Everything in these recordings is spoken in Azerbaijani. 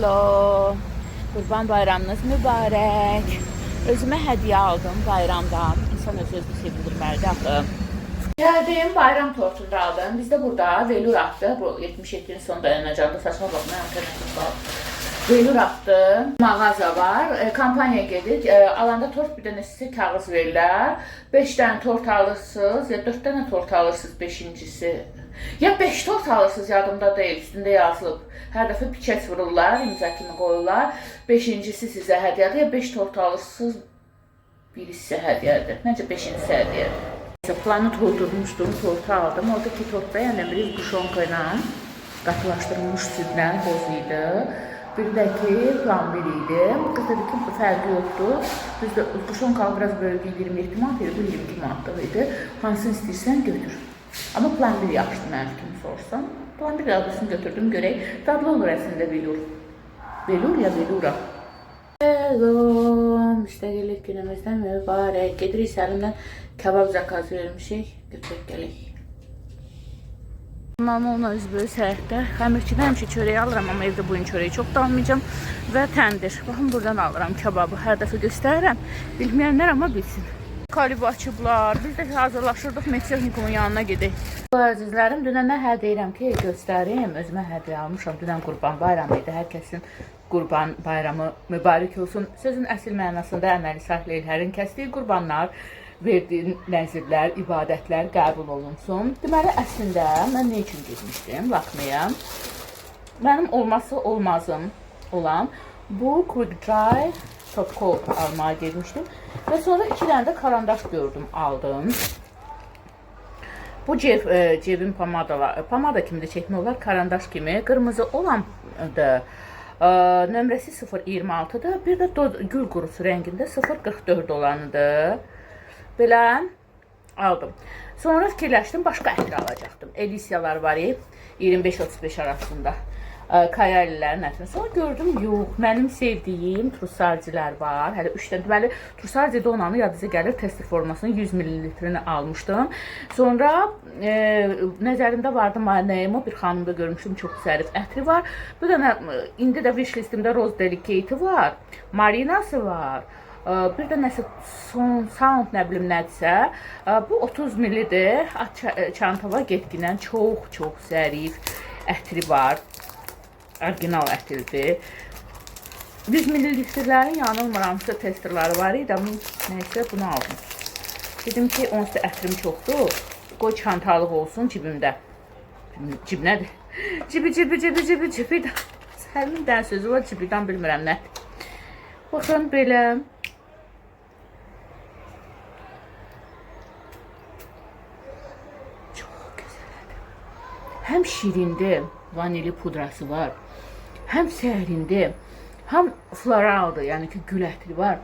Hello. Qurban bayramınız mübarək. Özümə hədiyyə aldım bayramdan. İnsan öz-özünü sevindirməlidir axı. Gəldim, bayram tortunu aldım. Bizdə burada velur atdı. Bu 77-nin son dayanacağında saçma baxma alternatif var. Velur atdı. Mağaza var. Kampaniya gedir. Alanda tort bir dənə sizə kağız verirlər. 5 dənə tort alırsınız ya 4 dənə tort alırsınız 5-incisi. Ya 5 tort alırsınız, yadımda deyil, üstündə yazılıb. Hər dəfə piçət vururlar, imza kimi qoyurlar. 5-incisi sizə hədiyyədir, ya 5 tort alırsınız, biri sizə hədiyyədir. Məncə 5-incisi hədiyyədir. Planı doldurmuşdum, tortu aldım. Oradakı tortda yəni bir quşonka ilə qatılaşdırılmış südlə boz idi. Bir də ki, plan 1 idi. Qız dedi ki, fərqi yoxdur. Düzdür, quşonka biraz böyük 27 manat idi, bu 22 manatlıq idi. Hansını istəyirsən götür. Amma plan 1 yaxşıdır mənim kimi sorsam. Plan 1 adresini götürdüm, görək. Dadlı olur əslində velur. Velur ya velura. Hello, müstəqillik günümüzdən mübarək. Gedirik Səlimdən kebab zakaz vermişik. Götürək gələk. Mamamla üzböz həyətdə. Xəmirçidən həmişə çörəyi alıram, amma evdə bugün çörəyi çox da almayacağım. Və təndir. Baxın, buradan alıram kebabı. Hər dəfə göstərirəm. Bilməyənlər amma bilsin. Kalibu açıblar. Biz də hazırlaşırdıq Meksiyonikumun yanına gedək. Əzizlərim, dünən nə deyirəm ki, göstərim. Özümə hədiyyə almışam. Dünən Qurban bayramı idi. Hər kəsin Qurban bayramı mübarək olsun. Sözün əsl mənasında əməli salihlərin kəsdiyi qurbanlar, verdiyi nəzirlər, ibadətlər qəbul olunsun. Deməli, əslində mən nə üçün getmişdim? Baxmayam. Mənim olması olmazım olan bu Quick Dry Top Coat almaya getmişdim. Və sonra 2 dənə də karandaş gördüm, aldım. Bu cebin pomada kimi də çəkmək olar, karandaş kimi. Qırmızı olan da nömrəsi 026'dır. Bir də gül qurusu rəngində 044 olanıdır. Belə aldım. Sonra fikirləşdim, başqa ətri alacaqdım. Elisiyalar var, 25-35 arasında. Kayalilərin ətrini. Sonra gördüm, yox, mənim sevdiyim trussardilər var. Hələ 3 dənə, deməli, trussardi donanı yadınıza gəlir, tester formasının 100 ml-ni almışdım. Sonra nəzərimdə vardı Marneymo, bir xanımda görmüşdüm, çox zərif ətri var. Bir dənə, indi də wish listimdə Rose Delicate var, Marinası var. Bir də nəsə sound nə bilim nədirsə, bu 30 ml-dir, çantava getginən çox zərif ətri var. Orijinal ətirdir. 100 ml-lərin yanılmıramsa testerları var idi, amma nəysə bunu aldım. Dedim ki, onsuz da ətrim çoxdur, qoy çantalıq olsun cibimdə. Cib nədir? Cibi. Səlimin dən sözü var, cibidən bilmirəm nə. Baxın, belə. Çox gözəldir. Həm şirindir, vanili pudrası var. Həm səhərində, həm floraldır, yəni ki, gül ətri var.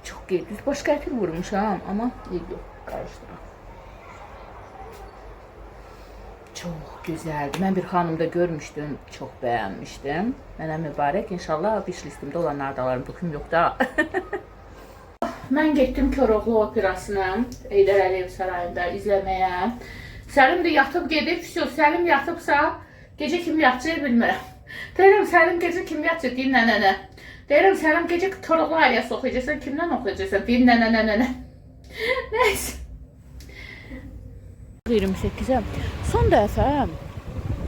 Çox qeyri. Başqa ətir vurmuşam, amma yox, qarışdıraq. Çox gözəldir. Mən bir xanımda görmüşdüm, çox bəyənmişdim. Mənə mübarək, inşallah wish listimdə olanlar da alarım, toxum yox da. Mən getdim Koroğlu operasına, Heydər Əliyev sarayında izləməyə. Səlim də yatıb gedib, Səlim yatıbsa, gecə kimi yatacaq bilmirəm. Deyirəm, Səlim gecə kimi yatacaq, deyim nənənə. Deyirəm, Səlim gecə Koroğlu Aliyası oxuyacaqsan, kimdən oxuyacaqsan, deyim nənənə. Nəysə. 28-ə. Son dəfə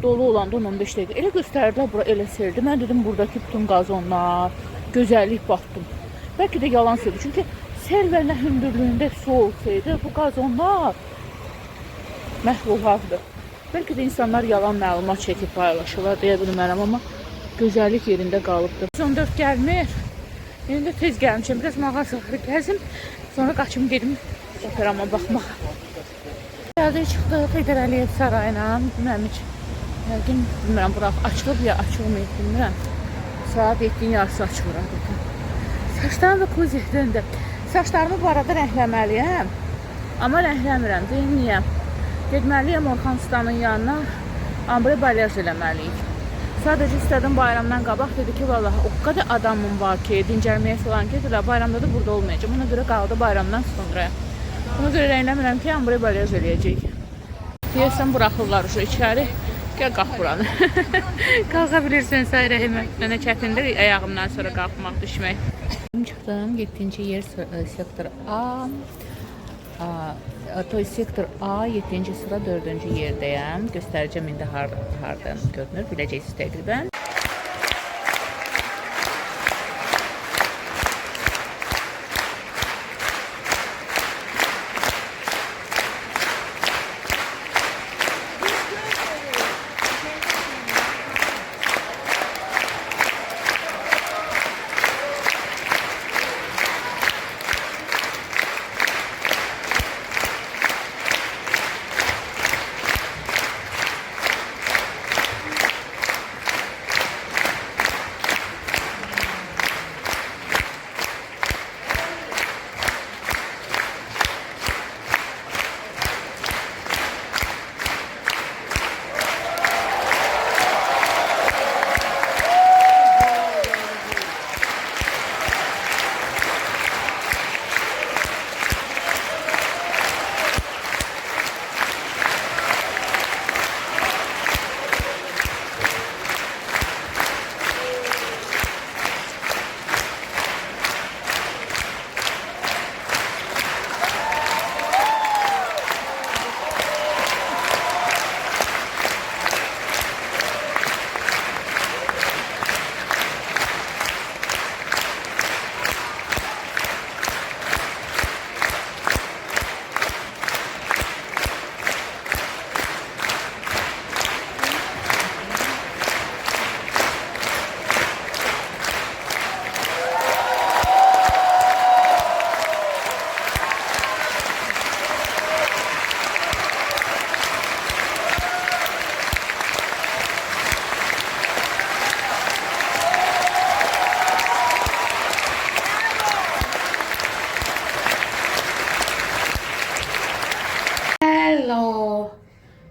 dolu olanda 15 dəqiqə. Elə göstərdilər, bura elə serdi. Mən dedim, buradakı bütün qazonlar, gözəllik baxdım. Bəlkə də yalan söyledi. Çünki sel və nə hündürlüyündə su olsaydı, bu qazonlar məhv olardı. Bəlkə də insanlar yalan məlumat çəkib paylaşırlar, deyə bilmərəm, amma gözəllik yerində qalıbdır. 14 gəlmir. İndi də tez gəlmişəm, biraz mağazaları gəzim, sonra qaçım gedim operama baxmaq. Gəldik, çıxdıq Heydər Əliyev sarayına, bilməm heç. Yəqin, bilmirəm, bura açılıb ya açılmayıb, bilmirəm. Saat 7-nin yarısı açılır adətən. Saçlarım da kuzikdəndə. Saçlarımı bu arada rəngləməliyəm, amma rəngləmirəm, deyim niyə? Getməliyəm Orxan Ustanın yanına, ambre balyaj eləməliyik. Sadəcə istədim bayramdan qabaq, dedi ki, vallahi o qədər adamım var ki, dincəlməyə falan gedirlər, bayramda da burada olmayacaq. Ona görə qaldı bayramdan sonra. Ona görə rəngləmirəm ki, ambre balyaj eləyəcək. Deyəsən, buraxırlar içəri. Gəl qalx buranı. Qalxa bilirsən Sayrəhimə. Mənə çətindir ayağımdan sonra qalxmaq, düşmək. Çıxdım 7-ci yer sektor A. To sektor A 7-ci sıra 4-cü yerdəyəm. Göstərəcəm indi hardan görünür, biləcəksiniz təqribən.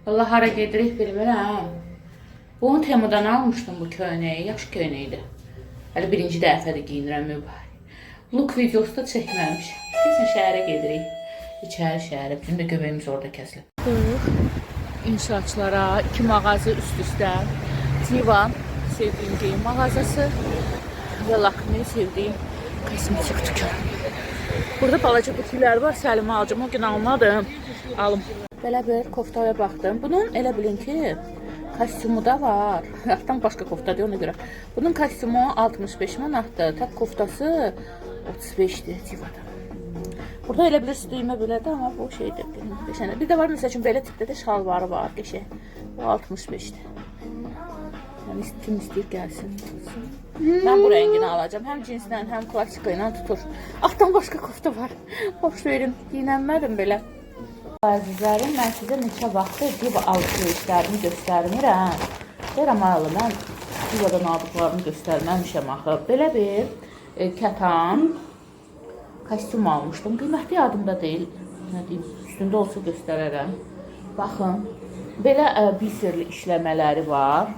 Allah hara gedirik bilmirəm. Bunu Temudan almışdım bu köynəyi. Yaxşı köynəkdir. Hələ birinci dəfədir giyinirəm mübarək. Look videosu da çəkməmişəm. Kesin şəhərə gedirik. İçəri şəhərə. Bizim də göbəyimiz orada kəsilib. İnşaatçılara 2 mağazı üst-üstə. Diva sevdiyim geyim mağazası və Lakme sevdiyim kosmetik dükkan. Burada balaca butiklər var. Səlimə alacağım. O gün almadım. Alım. Belə bir koftaya baxdım. Bunun elə bilin ki, kostyumu da var. Yaxdan başqa koftadır ona görə. Bunun kostyumu 65 manatdır. Tək koftası 35-dir Divada. Burada elə bilirsiniz düymə belədir, amma bu şeydir. Bir də var məsəl üçün belə tipdə də şalvarı var. Qəşəng. Bu 65-dir. Yəni kim istəyir gəlsin. Mən bu rəngini alacağım. Həm cinslə, həm klasika ilə tutur. Altdan başqa kofta var. Boş verin. Giyinənmədim belə. Əzizlərim, mən sizə neçə vaxtdır Diva alışverişlərimi göstərmirəm. Deyirəm, mən Divadan aldıqlarımı göstərməmişəm axı. Belə bir kətan kostyum almışdım. Qiymətli yadımda deyil. Nə deyim, üstündə olsa göstərərəm. Baxın, belə biserli işləmələri var.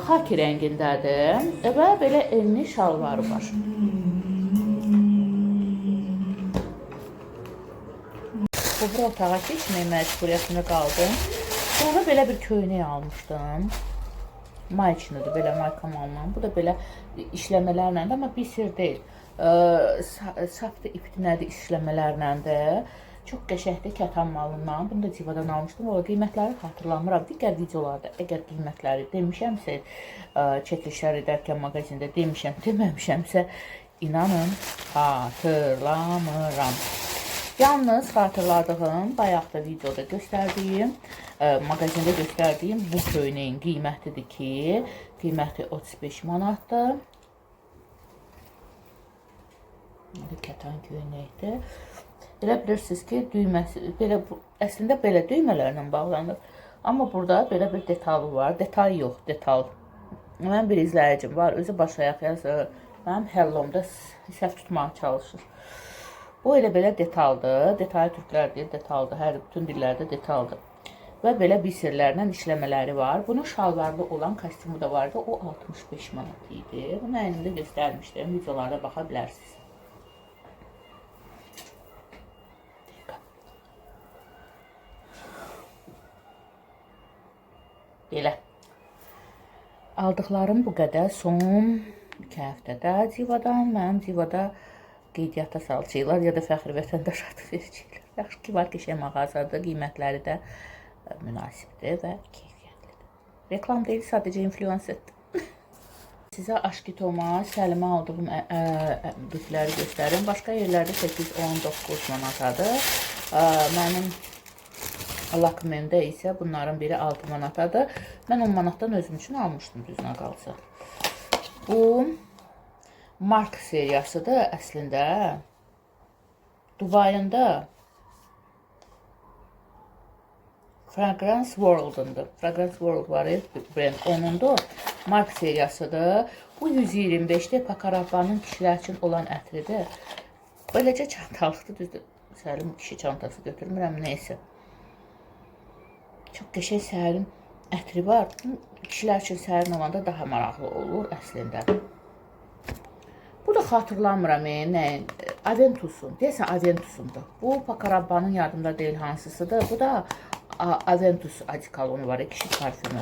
Xaki rəngindədir və belə enli şalvarı var. Bu otağa keçməyə məcburiyyətində qaldım. Sonra belə bir köynək almışdım. Mayçınıdır, belə maykam alınan. Bu da belə işləmələrlə də, amma biser deyil. Safdır, iptinədir işləmələrlə. Çox qəşəngdir kətan malından. Bunu da Divadan almışdım. O qiymətləri xatırlamıram. Digər videolarda əgər qiymətləri demişəmsə, çəkilişlər edərkən mağazində deməmişəmsə, inanın xatırlamıram. Yalnız xatırladığım, bayaq da videoda göstərdiyim, mağazində göstərdiyim bu köynəyin qiymətidir ki, qiyməti 35 manatdır. Kətan köynəkdir. Elə bilirsiniz ki, düyməsi, əslində belə düymələrlə bağlanır. Amma burada belə bir detalı var. Detay yox, detal. Mənim bir izləyicim var, özü baş ayaq yazır. Mənim həllomda səhv tutmağa çalışır. Bu elə belə detaldır. Detayı türklər deyir, detaldır. Hər bütün dillərdə detaldır. Və belə biserlərlə işləmələri var. Bunun şalvarlı olan kostyumu da vardı. O 65 manat idi. Bunu əynimdə göstərmişdim. Videolarda baxa bilərsiniz. Belə. Aldıqlarım bu qədər. Son 2 həftədə Civadan, mənim Civada qeydiyyata salacaqlar ya da fəxri vətəndaş adı verəcəklər. Yaxşı ki, var ki, şey mağazadır, qiymətləri də münasibdir və keyfiyyətlidir. Reklam deyil, sadəcə influencerdir. Sizə Aşkitoma Səlimə aldığım bütləri göstərim. Başqa yerlərdə 8-19 manatadır. Mənim Lakmemdə isə bunların biri 6 manatadır. Mən 10 manatdan özüm üçün almışdım düzünə qalsa. Bu Mark seriyasıdır əslində. Dubayında Fragrance World'undur. Fragrance World var brand onundur. Mark seriyasıdır. Bu 125'də Pakarabbanın kişilər üçün olan ətridir. Beləcə çantalıqdır, düzdür. Səlim kişi çantası götürmürəm, neysə. Çox qəşəng sərin ətri var. Kişilər üçün sərin olanda daha maraqlı olur əslində. Bu da xatırlamıram, Aventus'un. Deyəsən Aventus'undur. Bu Pakarabbanın yardımda deyil hansısıdır. Bu da Aventus adikalonu var, kişi parfümü.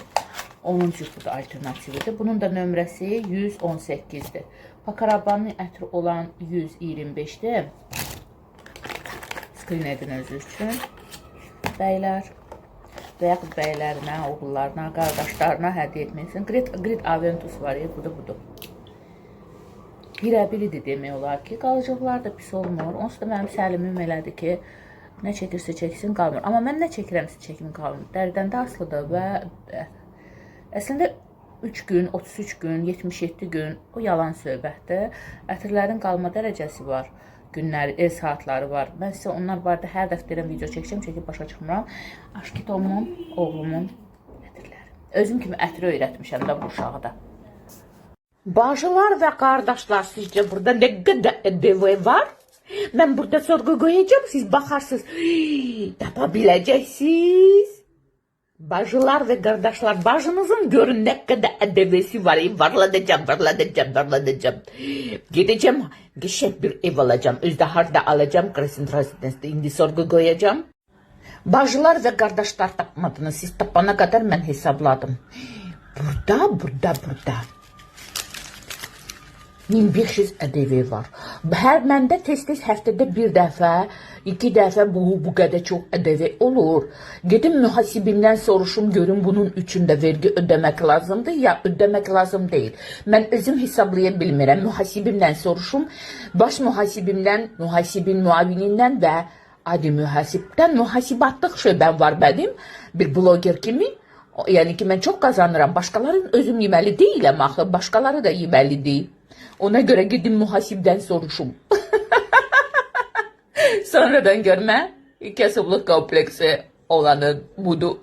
Onun cübü də alternatividir. Bunun da nömrəsi 118'dir. Pakarabbanın ətri olan 125'dir. Screen edin özünüz üçün. Bəylər. Və yaxud bəylərinə, oğullarına, qardaşlarına hədiyyə etməksin. Grid Aventus var ya, budur. Birə-biridir demək olar ki, qalıcıqlar da pis olmur. Onsuz da mənim Səlimim elədir ki, nə çəkirsə çəksin qalmır. Amma mən nə çəkirəmsə çəkim qalmır. Dəridən də asılıdır və əslində 3 gün, 33 gün, 77 gün o yalan söhbətdir. Ətirlərin qalma dərəcəsi var. Günləri, saatları var. Mən sizə onlar barədə hər dəfə deyirəm, video çəkəcəm, çəkib başa çıxmıram. Aşkitomun, oğlumun ətirləri. Özüm kimi ətri öyrətmişəm də bu uşağı da. Bacılar və qardaşlar, sizcə burada nə qədər ədəvi var? Mən burada sorğu qoyacağım, siz baxarsınız. Tapa biləcəksiniz. Bacılar və qardaşlar, bacınızın görün nə qədər ədəvəsi var. Varladacam. Gedəcəm, qəşəng bir ev alacağım. Özdə harda alacağım, Krasin Trasidens'də indi sorğu qoyacağım. Bacılar və qardaşlar tapmadınız, siz tapana qədər mən hesabladım. Burada. 1500 ədəvi var. Hər məndə tez-tez həftədə bir dəfə, 2 dəfə bu qədər çox ədəvi olur. Gedim mühasibimdən soruşum, görüm bunun üçün də vergi ödəmək lazımdır ya ödəmək lazım deyil. Mən özüm hesablaya bilmirəm. Mühasibimdən soruşum, baş mühasibimdən, mühasibin müavinindən və adi mühasibdən mühasibatlıq şöbəm var mənim, bir bloger kimi. Yəni ki, mən çox qazanıram. Başqalarının özüm yeməli deyiləm axı, başqaları da yeməli deyil. Ona göre gidin muhasibden soruşum. Sonradan görme, kasıblık kompleksi olanın budur.